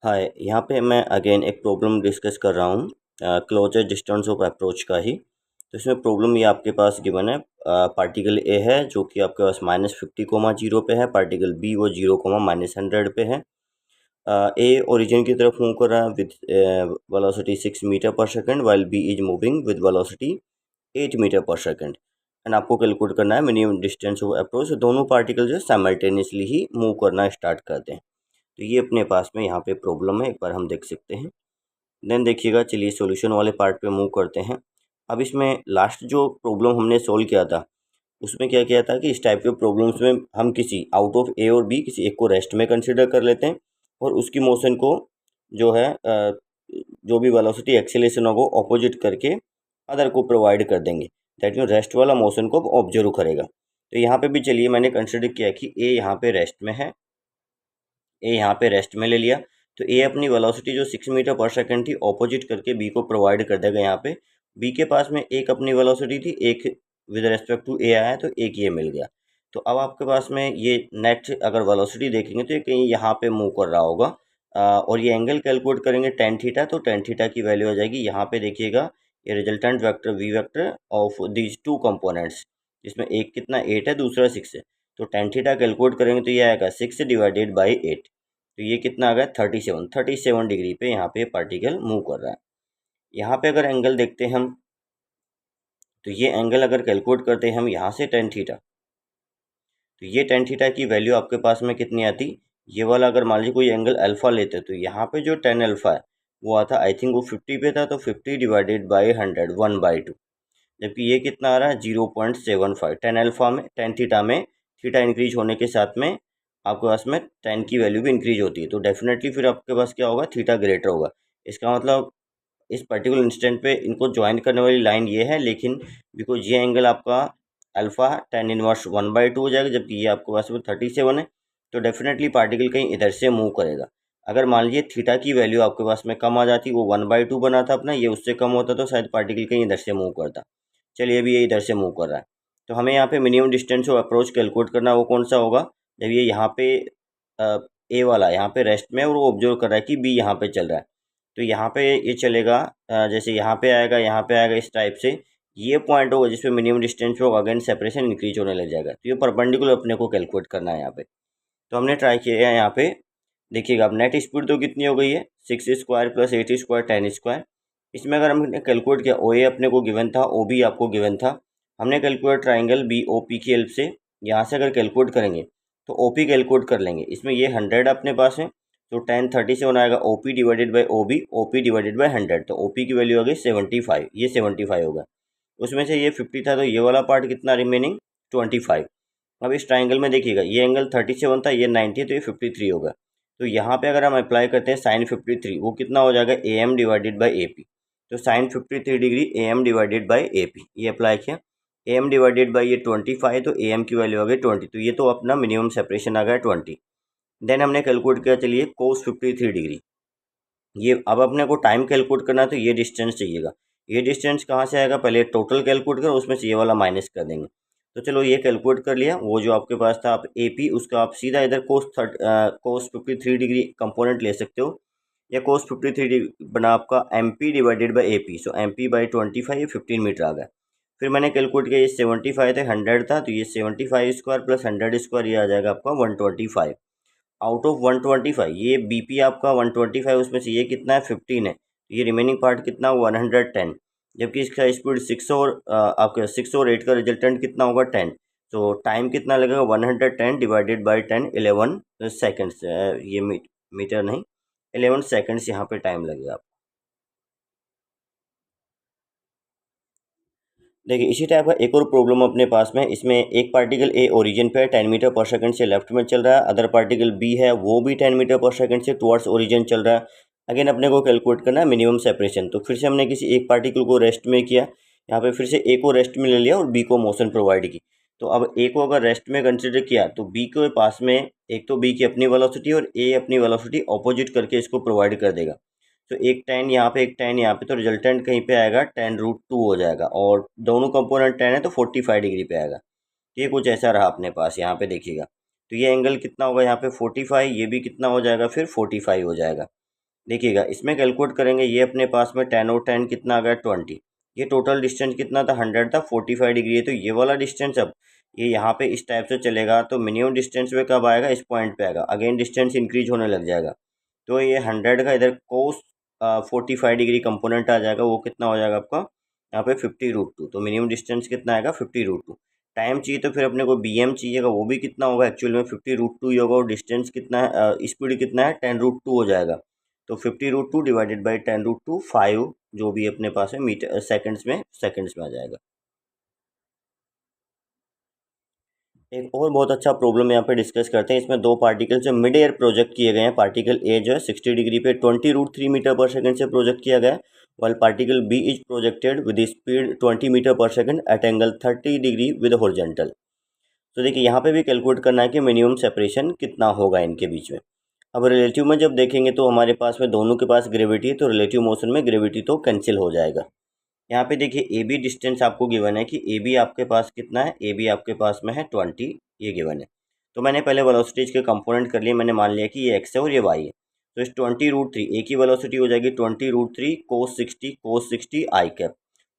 हाय, यहाँ पे मैं अगेन एक प्रॉब्लम डिस्कस कर रहा हूँ क्लोजर डिस्टेंस ऑफ अप्रोच का ही। तो इसमें प्रॉब्लम ये आपके पास गिवन है। पार्टिकल ए है जो कि आपके पास -50, 0 पे है। पार्टिकल बी वो 0, -100 पे है। ए ओरिजिन की तरफ मूव कर रहा है with velocity 6 metre per second, while B is moving with velocity 8 metre per second. And आपको कैलकुलेट करना है मिनिमम डिस्टेंस ऑफ अप्रोच। दोनों पार्टिकल जो साइमल्टेनियसली ही मूव करना स्टार्ट करते हैं। तो ये अपने पास में यहाँ पे प्रॉब्लम है, एक बार हम देख सकते हैं। देन देखिएगा, चलिए सॉल्यूशन वाले पार्ट पे मूव करते हैं। अब इसमें लास्ट जो प्रॉब्लम हमने सोल्व किया था उसमें क्या किया था कि इस टाइप के प्रॉब्लम्स में हम किसी आउट ऑफ ए और बी किसी एक को रेस्ट में कंसिडर कर लेते हैं और उसकी मोशन को जो है जो भी वेलोसिटी एक्सेलेरेशन होगा ऑपोजिट करके अदर को प्रोवाइड कर देंगे। दैट मीन रेस्ट वाला मोशन को ऑब्जर्व करेगा। तो यहाँ पे भी चलिए मैंने कंसिडर किया कि ए यहाँ पे रेस्ट में है, ए यहाँ पे रेस्ट में ले लिया। तो ए अपनी वेलोसिटी जो 6 मीटर पर सेकंड थी ऑपोजिट करके बी को प्रोवाइड कर देगा। यहाँ पे बी के पास में एक अपनी वेलोसिटी थी, एक विद रेस्पेक्ट टू ए आया, तो एक ये मिल गया। तो अब आपके पास में ये नेक्स्ट अगर वेलोसिटी देखेंगे तो ये कहीं यहाँ पे मूव कर रहा होगा। और ये एंगल कैलकुलेट करेंगे टेन थीटा, तो टेन थीटा की वैल्यू आ जाएगी। यहाँ पे देखिएगा ये resultant vector V vector of these two components, जिसमें एक कितना 8 है, दूसरा 6 है। तो टेन थीटा कैलकुलेट करेंगे तो ये आएगा 6 डिवाइडेड बाई 8। तो ये कितना आ गया 37 डिग्री पे यहाँ पे पार्टिकल मूव कर रहा है। यहाँ पे अगर एंगल देखते हैं हम, तो ये एंगल अगर कैलकुलेट करते हैं हम यहाँ से टेन थीटा, तो ये टेन थीटा की वैल्यू आपके पास में कितनी आती, ये वाला अगर मान लीजिए कोई एंगल अल्फा लेते तो यहाँ पे जो टेन अल्फा है वो आता, आई थिंक वो 50 पे था, तो 50 डिवाइडेड बाई 100 1/2। जबकि ये कितना आ रहा है 0.75। टेन अल्फा में, टेन थीटा में थीटा इंक्रीज होने के साथ में आपके पास में टेन की वैल्यू भी इंक्रीज होती है। तो डेफिनेटली फिर आपके पास क्या होगा, थीटा ग्रेटर होगा। इसका मतलब इस पर्टिकुलर इंस्टेंट पे इनको ज्वाइन करने वाली लाइन ये है, लेकिन बिकॉज ये एंगल आपका अल्फा टेन इनवर्स 1/2 हो जाएगा, जबकि ये आपके पास में 37 है। तो डेफिनेटली पार्टिकल कहीं इधर से मूव करेगा। अगर मान लीजिए थीटा की वैल्यू आपके पास में कम आ जाती, वो 1/2 बना था अपना, ये उससे कम होता तो शायद पार्टिकल कहीं इधर से मूव करता। चलिए अभी ये इधर से मूव कर रहा है। तो हमें यहाँ पे minimum distance of approach calculate करना है। वो कौन सा होगा, जब ये यहाँ पे ए वाला यहाँ पे रेस्ट में और वो ऑब्जर्व कर रहा है कि बी यहाँ पे चल रहा है। तो यहाँ पे ये चलेगा, जैसे यहाँ पे आएगा इस टाइप से। ये पॉइंट होगा जिसपे मिनिमम डिस्टेंस होगा, अगेन सेपरेशन इंक्रीज होने लग जाएगा। तो ये परपेंडिकुलर अपने को कैलकुलेट करना है यहाँ पे। तो हमने ट्राई किया है यहाँ पे। देखिएगा अब नेट स्पीड तो कितनी हो गई है, 6 स्क्वायर प्लस 8 स्क्वायर 10 स्क्वायर। इसमें अगर हमने कैलकुलेट किया, ओ ए अपने को गिवन था, ओ बी आपको गिवन था। हमने calculate triangle B O P की हेल्प से यहाँ से अगर कैलकुलेट करेंगे तो ओ पी कैलकुलेट कर लेंगे। इसमें ये 100 अपने पास है, तो 1037 आएगा O P divided by O P divided by 100। तो ओ पी की वैल्यू आ गई 75, ये 75 होगा। उसमें से ये 50 था, तो ये वाला पार्ट कितना रिमेनिंग 25। अब इस ट्राइंगल में देखिएगा ये एंगल 37 था, ये 90, तो ये 53 होगा। तो यहाँ पे अगर हम अप्लाई करते हैं साइन 53, वो कितना हो जाएगा A M divided by A P. तो sine 53 degree A M divided by A P, ये अप्लाई किया। ए एम डिवाइडेड बाई ये 25, तो ए एम की वैल्यू आ गई 20। तो ये तो अपना मिनिमम सेपरेशन आ गया 20। देन हमने कैलकुलेट किया, चलिए कोस 53 डिग्री। ये अब अपने को टाइम कैलकुलेट करना है, तो ये डिस्टेंस चाहिएगा। ये डिस्टेंस कहाँ से आएगा, पहले टोटल कैलकुलेट करो, उसमें से ये वाला माइनस कर देंगे। तो चलो ये कैलकुलेट कर लिया। वो जो आपके पास था आप ए पी, उसका आप सीधा इधर कोस 53 डिग्री कंपोनेंट ले सकते हो, या कोस 53 डिग्री बना आपका M P divided by A P. So M P by 25, ये 15 मीटर आ गया। फिर मैंने कैलकुलेट किया, ये 75 थे, 100 था, तो ये 75 स्क्वायर प्लस 100 स्क्वायर, ये आ जाएगा आपका 125। आउट ऑफ 125 ये बीपी आपका 125, उसमें से ये कितना है 15 है, ये रिमेनिंग पार्ट कितना 110। जबकि इसका स्पीड 6 और आपका 6 और 8 का रिजल्टेंट कितना होगा 10। तो टाइम कितना लगेगा 110 डिवाइडेड बाई 10, 11 सेकेंड्स। ये मीटर नहीं, 11 सेकेंड्स यहाँ पे टाइम लगेगा। देखिए इसी टाइप का एक और प्रॉब्लम अपने पास में, इसमें एक पार्टिकल ए ओरिजिन पे 10 मीटर पर सेकंड से लेफ्ट में चल रहा है, अदर पार्टिकल बी है वो भी 10 मीटर पर सेकंड से टुवर्ड्स ओरिजिन चल रहा है। अगेन अपने को कैलकुलेट करना है मिनिमम सेपरेशन। तो फिर से हमने किसी एक पार्टिकल को रेस्ट में किया, यहाँ पे फिर से ए को रेस्ट में ले लिया और बी को मोशन प्रोवाइड की। तो अब ए को अगर रेस्ट में कंसिडर किया तो बी के पास में एक तो बी की अपनी वेलोसिटी और ए अपनी वेलोसिटी ऑपोजिट करके इसको प्रोवाइड कर देगा। तो एक टेन यहाँ पे, एक टेन यहाँ पे, तो रिजल्टेंट कहीं पे आएगा 10√2 हो जाएगा, और दोनों कंपोनेंट 10 है तो 45 डिग्री पे आएगा। ये कुछ ऐसा रहा अपने पास, यहाँ पे देखिएगा। तो ये एंगल कितना होगा यहाँ पे 45, ये भी कितना हो जाएगा फिर 45 हो जाएगा। देखिएगा इसमें कैलकुलेट करेंगे, ये अपने पास में 10 और 10 कितना आ गया 20। ये टोटल डिस्टेंस कितना था 100 था, 45 डिग्री है। तो ये वाला डिस्टेंस अब ये यहाँ पे इस टाइप से चलेगा तो मिनिमम डिस्टेंस पे कब आएगा, इस पॉइंट पे आएगा। अगेन डिस्टेंस इंक्रीज होने लग जाएगा। तो ये 100 का इधर कोस 45 डिग्री कंपोनेंट आ जाएगा, वो कितना हो जाएगा आपका यहाँ पे 50√2। तो मिनिमम डिस्टेंस कितना आएगा 50√2। टाइम चाहिए तो फिर अपने को BM चाहिएगा, वो भी कितना होगा एक्चुअल में 50√2 ही होगा। और डिस्टेंस कितना है, स्पीड कितना है 10√2 हो जाएगा। तो 50√2 डिवाइडेड बाई 10√2 5 जो भी अपने पास है मीटर सेकंड्स में आ जाएगा। एक और बहुत अच्छा प्रॉब्लम यहाँ पे डिस्कस करते हैं। इसमें दो पार्टिकल जो मिड एयर प्रोजेक्ट किए गए हैं। पार्टिकल ए जो है 60 डिग्री पे 20√3 मीटर पर सेकंड से प्रोजेक्ट किया गया है, while particle B is projected with speed 20 metre per second at angle 30 degree with horizontal. तो देखिए यहाँ पे भी कैलकुलेट करना है कि मिनिमम सेपरेशन कितना होगा इनके बीच में। अब रिलेटिव में जब देखेंगे तो हमारे पास में दोनों के पास ग्रेविटी है, तो रिलेटिव मोशन में ग्रेविटी तो कैंसिल हो जाएगा। यहाँ पे देखिए ए बी डिस्टेंस आपको गिवन है कि ए बी आपके पास कितना है, ए बी आपके पास में है 20, ये गिवन है। तो मैंने पहले वेलोसिटीज के कंपोनेंट कर लिए, मैंने मान लिया कि ये एक्स है और ये वाई है। तो इस 20√3 ए की वेलोसिटी हो जाएगी 20√3 cos 60 आई कैप।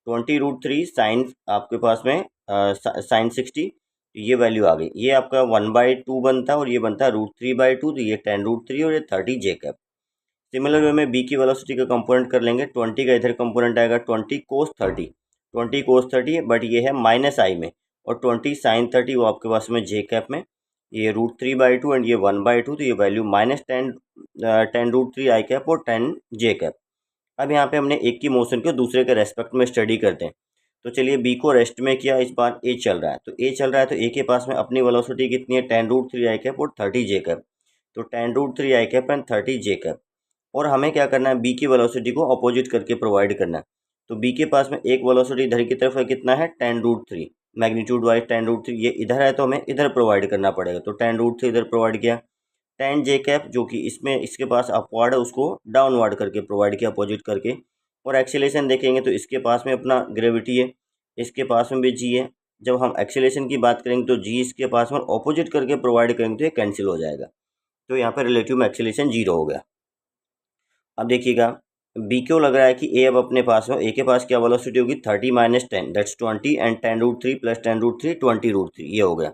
20√3 साइन आपके पास में साइन 60, ये वैल्यू आ गई। ये आपका 1/2 बनता है और ये बनता है √3/2, तो ये 10√3 और ये 30 जे कैप। सिमिलर वे में बी की वेलोसिटी का कंपोनेंट कर लेंगे। 20 का इधर कंपोनेंट आएगा 20 cos 30, 20 cos 30 बट ये है माइनस आई में, और 20 sin 30 वो आपके पास में जे कैप में। ये √3/2 एंड ये 1/2, तो ये वैल्यू -10 √3 आई कैप और 10 जे कैप। अब यहाँ पे हमने एक की मोशन को दूसरे के रेस्पेक्ट में स्टडी करते हैं। तो चलिए बी को रेस्ट में किया, इस बार ए चल रहा है। तो ए चल रहा है तो ए के पास में अपनी वेलोसिटी कितनी है 10 √3 आई कैप और 30 जे कैप। तो 10 √3 आई कैप एंड 30 जे कैप। और हमें क्या करना है, बी की वेलोसिटी को अपोजिट करके प्रोवाइड करना है। तो बी के पास में एक वेलोसिटी इधर की तरफ है, कितना है 10 √3, मैग्नीट्यूड वाइज 10 √3। ये इधर है तो हमें इधर प्रोवाइड करना पड़ेगा। तो 10 √3 इधर प्रोवाइड किया। 10 जे कैप जो कि इसमें इसके पास अपवर्ड है, उसको डाउनवर्ड करके प्रोवाइड किया अपोजिट करके। और एक्सीलरेशन देखेंगे तो इसके पास में अपना ग्रेविटी है, इसके पास में भी जी है। जब हम एक्सीलरेशन की बात करेंगे तो जी इसके पास में अपोजिट करके प्रोवाइड करेंगे तो ये कैंसिल हो जाएगा। तो यहाँ पर रिलेटिव में एक्सीलरेशन 0 हो गया। अब देखिएगा बी क्यों लग रहा है कि ए अब अपने पास में, ए के पास क्या वेलोसिटी होगी 30 - 10 दैट्स 20 एंड 10 √3 प्लस 10 √3 20 √3, ये हो गया।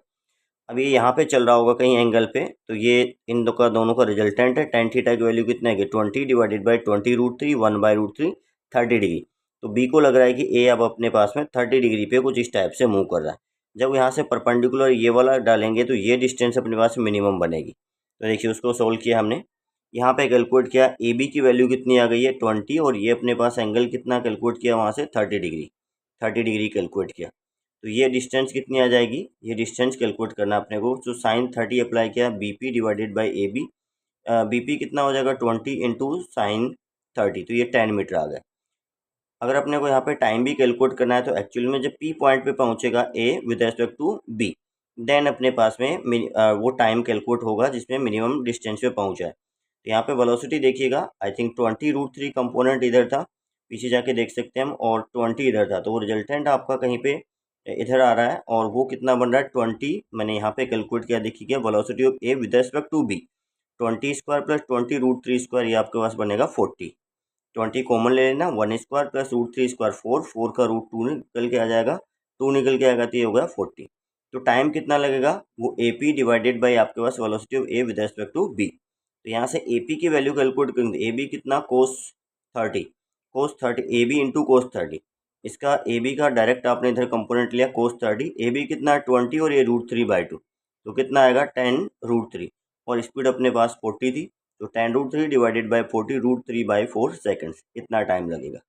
अब ये यहाँ पे चल रहा होगा कहीं एंगल पे, तो ये इन दोनों का रिजल्टेंट है। tan थीटा की वैल्यू कितना है 20 डिवाइडेड बाई 20 √3 1/√3 30 डिग्री। तो बी को लग रहा है कि ए अब अपने पास में 30 डिग्री पे कुछ इस टाइप से मूव कर रहा है। जब यहाँ से परपेंडिकुलर ये वाला डालेंगे तो ये डिस्टेंस अपने पास मिनिमम बनेगी। तो देखिए उसको सोल्व किया हमने, यहाँ पे कैलकुलेट किया, ए बी की वैल्यू कितनी आ गई है 20, और ये अपने पास एंगल कितना कैलकुलेट किया वहाँ से 30 डिग्री कैलकुलेट किया। तो ये डिस्टेंस कितनी आ जाएगी, ये डिस्टेंस कैलकुलेट करना अपने को। तो साइन 30 अप्लाई किया, B P divided by A B. B P कितना हो जाएगा 20 इंटू साइन 30, तो ये 10 मीटर आ गया। अगर अपने को यहाँ पे टाइम भी कैलकुलेट करना है तो एक्चुअल में जब पी पॉइंट पे पहुँचेगा A with respect to B, then अपने पास में वो टाइम कैलकुलेट होगा जिसमें मिनिमम डिस्टेंस पे पहुँचा है। तो यहाँ पे वेलोसिटी देखिएगा, आई थिंक 20 √3 कंपोनेंट इधर था, पीछे जाके देख सकते हैं हम, और 20 इधर था। तो वो रिजल्टेंट आपका कहीं पे इधर आ रहा है, और वो कितना बन रहा है 20। मैंने यहाँ पे कैलकुलेट किया, देखिए velocity of A with respect to B 20² plus 20 √3² ये आपके पास बनेगा 40। 20 कॉमन ले लेना, 1² प्लस √3² 4, 4 का √2 निकल के आ जाएगा, 2 निकल के आएगा तो ये हो गया 40। तो टाइम कितना लगेगा, वो ए पी डिवाइडेड बाई आपके पास velocity of A with respect to B. तो यहाँ से ए पी की वैल्यू कैलकुलेट करेंगे, ए बी कितना cos 30 A B into cos 30। इसका ए बी का डायरेक्ट आपने इधर कंपोनेंट लिया cos 30, ए बी कितना है 20 और ये √3/2, तो कितना आएगा 10 √3, और स्पीड अपने पास 40 थी। तो 10 √3 डिवाइडेड बाई 40 √3/4 सेकेंड्स, इतना टाइम लगेगा।